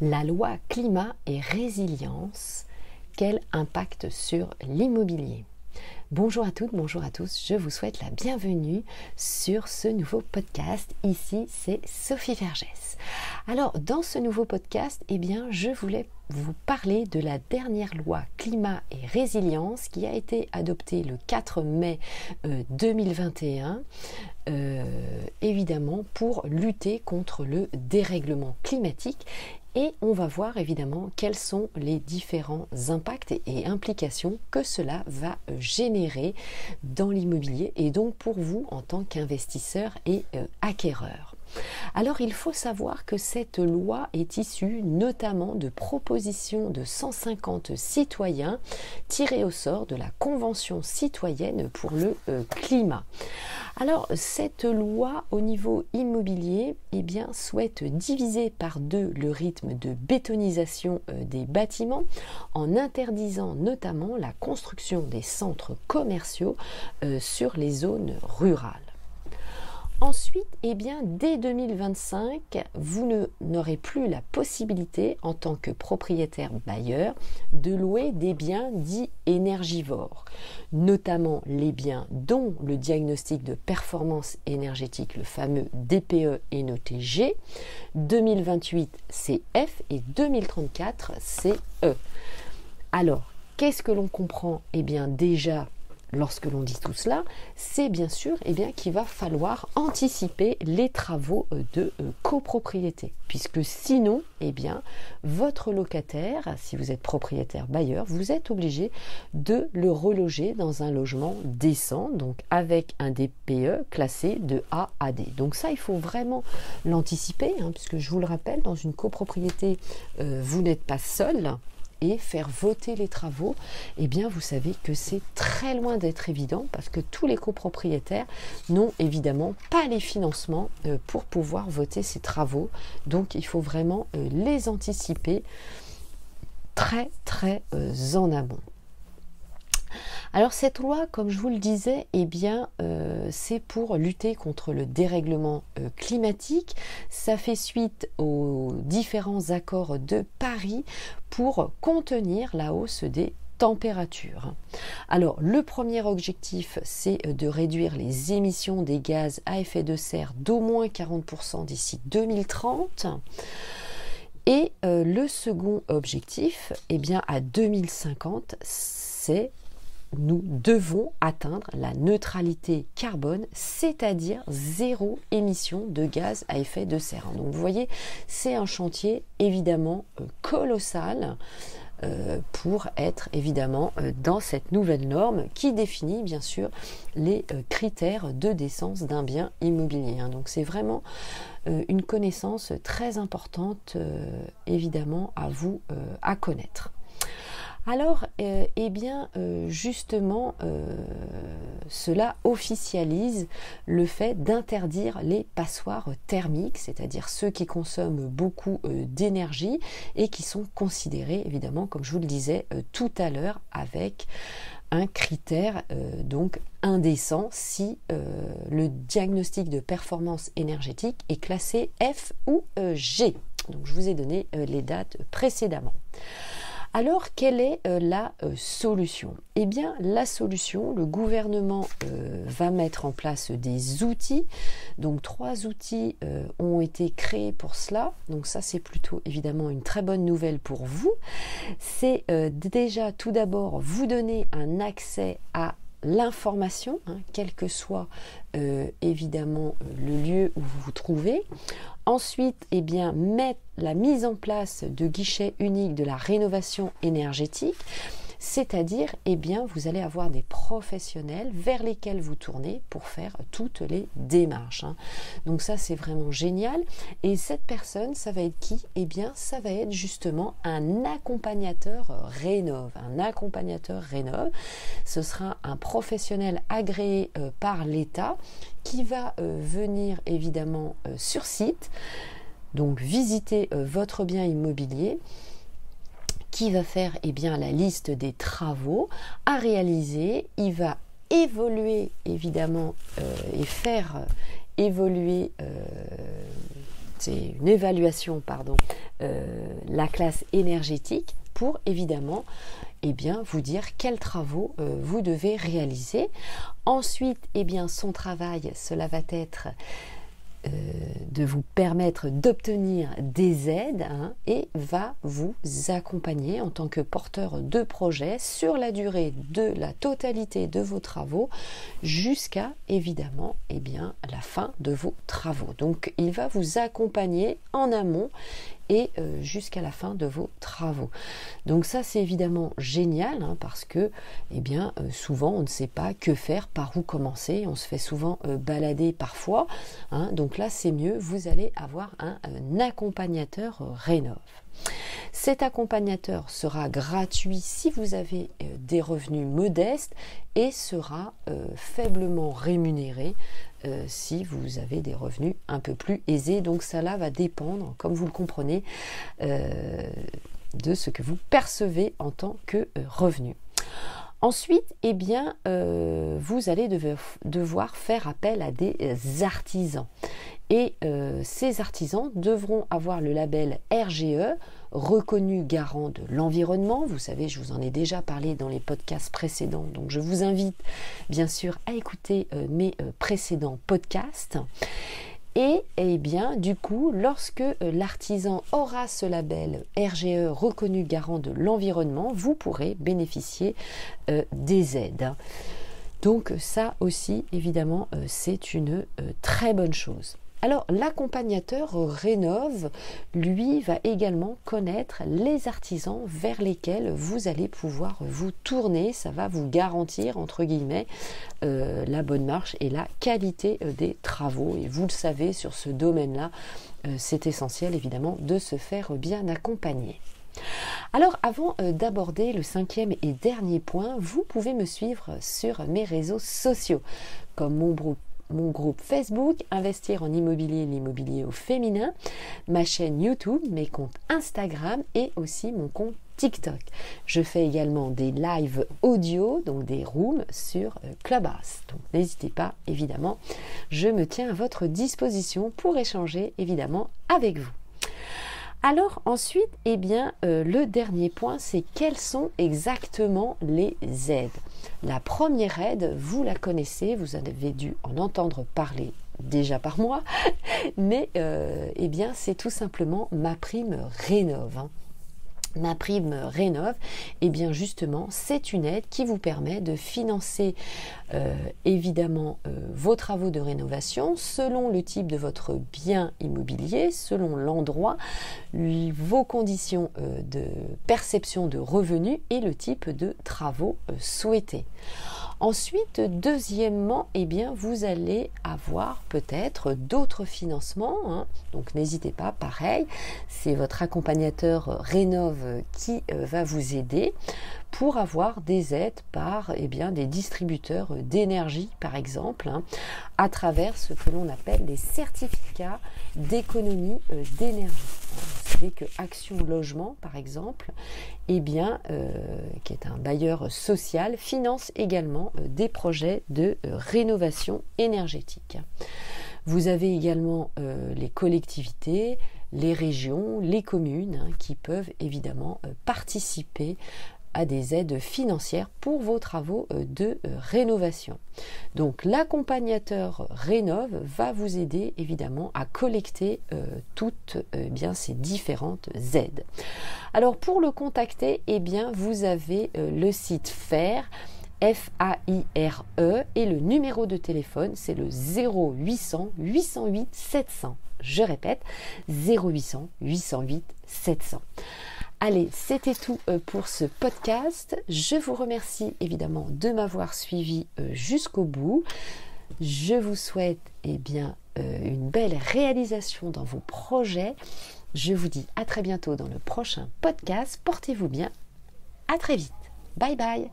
La loi climat et résilience, quel impact sur l'immobilier? Bonjour à toutes, bonjour à tous, je vous souhaite la bienvenue sur ce nouveau podcast. Ici, c'est Sophie Vergès. Alors, dans ce nouveau podcast, je voulais vous parler de la dernière loi climat et résilience qui a été adoptée le 4 mai 2021, évidemment pour lutter contre le dérèglement climatique. Et on va voir évidemment quels sont les différents impacts et implications que cela va générer dans l'immobilier et donc pour vous en tant qu'investisseur et acquéreur. Alors il faut savoir que cette loi est issue notamment de propositions de 150 citoyens tirés au sort de la Convention citoyenne pour le climat. Alors cette loi au niveau immobilier souhaite diviser par deux le rythme de bétonisation des bâtiments en interdisant notamment la construction des centres commerciaux sur les zones rurales. Ensuite, dès 2025, vous n'aurez plus la possibilité, en tant que propriétaire bailleur, de louer des biens dits énergivores, notamment les biens dont le diagnostic de performance énergétique, le fameux DPE, est noté G, 2028 c'est F et 2034 c'est E. Alors, qu'est-ce que l'on comprend? Déjà, lorsque l'on dit tout cela, c'est bien sûr qu'il va falloir anticiper les travaux de copropriété, puisque sinon, votre locataire, si vous êtes propriétaire bailleur, vous êtes obligé de le reloger dans un logement décent, donc avec un DPE classé de A à D. Donc ça, il faut vraiment l'anticiper, puisque je vous le rappelle, dans une copropriété, vous n'êtes pas seul. Et faire voter les travaux, vous savez que c'est très loin d'être évident parce que tous les copropriétaires n'ont évidemment pas les financements pour pouvoir voter ces travaux. Donc il faut vraiment les anticiper très en amont. Alors cette loi, comme je vous le disais, c'est pour lutter contre le dérèglement climatique. Ça fait suite aux différents accords de Paris pour contenir la hausse des températures. Alors le premier objectif, c'est de réduire les émissions des gaz à effet de serre d'au moins 40% d'ici 2030. Et le second objectif, à 2050, c'est nous devons atteindre la neutralité carbone, c'est-à-dire zéro émission de gaz à effet de serre. Donc vous voyez, c'est un chantier évidemment colossal pour être évidemment dans cette nouvelle norme qui définit bien sûr les critères de décence d'un bien immobilier. Donc c'est vraiment une connaissance très importante évidemment à vous à connaître. Alors, justement, cela officialise le fait d'interdire les passoires thermiques, c'est-à-dire ceux qui consomment beaucoup d'énergie et qui sont considérés, évidemment, comme je vous le disais tout à l'heure, avec un critère donc indécent si le diagnostic de performance énergétique est classé F ou G. Donc, je vous ai donné les dates précédemment. Alors, quelle est la solution? La solution, le gouvernement va mettre en place des outils. Donc, 3 outils ont été créés pour cela. Donc, ça, c'est plutôt évidemment une très bonne nouvelle pour vous. C'est déjà tout d'abord vous donner un accès à l'information, quel que soit évidemment le lieu où vous vous trouvez. Ensuite, mettre la mise en place de guichets uniques de la rénovation énergétique, c'est-à-dire, vous allez avoir des professionnels vers lesquels vous tournez pour faire toutes les démarches. Donc ça, c'est vraiment génial. Et cette personne, ça va être qui? Ça va être justement un accompagnateur rénov. Un accompagnateur rénov, ce sera un professionnel agréé par l'État qui va venir évidemment sur site, donc visiter votre bien immobilier, qui va faire la liste des travaux à réaliser. Il va évoluer évidemment et faire évoluer c'est une évaluation, la classe énergétique pour évidemment vous dire quels travaux vous devez réaliser. Ensuite, son travail, cela va être de vous permettre d'obtenir des aides et va vous accompagner en tant que porteur de projet sur la durée de la totalité de vos travaux jusqu'à évidemment la fin de vos travaux. Donc il va vous accompagner en amont et jusqu'à la fin de vos travaux. Donc ça c'est évidemment génial parce que souvent on ne sait pas que faire, par où commencer, on se fait souvent balader parfois, donc là c'est mieux, vous allez avoir un accompagnateur Rénov'. Cet accompagnateur sera gratuit si vous avez des revenus modestes et sera faiblement rémunéré si vous avez des revenus un peu plus aisés. Donc cela va dépendre, comme vous le comprenez, de ce que vous percevez en tant que revenu. Ensuite, vous allez devoir faire appel à des artisans. Et ces artisans devront avoir le label RGE, reconnu garant de l'environnement. Vous savez, je vous en ai déjà parlé dans les podcasts précédents, donc je vous invite bien sûr à écouter mes précédents podcasts. Et du coup, lorsque l'artisan aura ce label RGE reconnu garant de l'environnement, vous pourrez bénéficier des aides. Donc ça aussi, évidemment, c'est une très bonne chose. Alors l'accompagnateur Rénov', lui, va également connaître les artisans vers lesquels vous allez pouvoir vous tourner. Ça va vous garantir, entre guillemets, la bonne marche et la qualité des travaux. Et vous le savez, sur ce domaine-là, c'est essentiel évidemment de se faire bien accompagner. Alors avant d'aborder le 5e et dernier point, vous pouvez me suivre sur mes réseaux sociaux, comme mon groupe Facebook, Investir en immobilier, l'immobilier au féminin, ma chaîne YouTube, mes comptes Instagram et aussi mon compte TikTok. Je fais également des lives audio, donc des rooms sur Clubhouse. Donc n'hésitez pas, évidemment, je me tiens à votre disposition pour échanger évidemment avec vous. Alors ensuite, le dernier point, c'est quelles sont exactement les aides. La première aide, vous la connaissez, vous avez dû en entendre parler déjà par moi, mais c'est tout simplement ma prime Rénov'. Ma prime Rénov', justement, c'est une aide qui vous permet de financer vos travaux de rénovation selon le type de votre bien immobilier, selon l'endroit, vos conditions de perception de revenus et le type de travaux souhaités. Ensuite, deuxièmement, vous allez avoir peut-être d'autres financements, donc n'hésitez pas, pareil, c'est votre accompagnateur Rénov' qui va vous aider pour avoir des aides par des distributeurs d'énergie, par exemple, à travers ce que l'on appelle les certificats d'économie d'énergie. Vous savez que Action Logement, par exemple, qui est un bailleur social, finance également des projets de rénovation énergétique. Vous avez également les collectivités, les régions, les communes qui peuvent évidemment participer à des aides financières pour vos travaux de rénovation. Donc l'accompagnateur Rénov' va vous aider évidemment à collecter toutes ces différentes aides. Alors pour le contacter, vous avez le site FAIRE, F-A-I-R-E, et le numéro de téléphone, c'est le 0800 808 700. Je répète, 0800 808 700. Allez, c'était tout pour ce podcast. Je vous remercie évidemment de m'avoir suivi jusqu'au bout. Je vous souhaite une belle réalisation dans vos projets. Je vous dis à très bientôt dans le prochain podcast. Portez-vous bien. À très vite. Bye bye.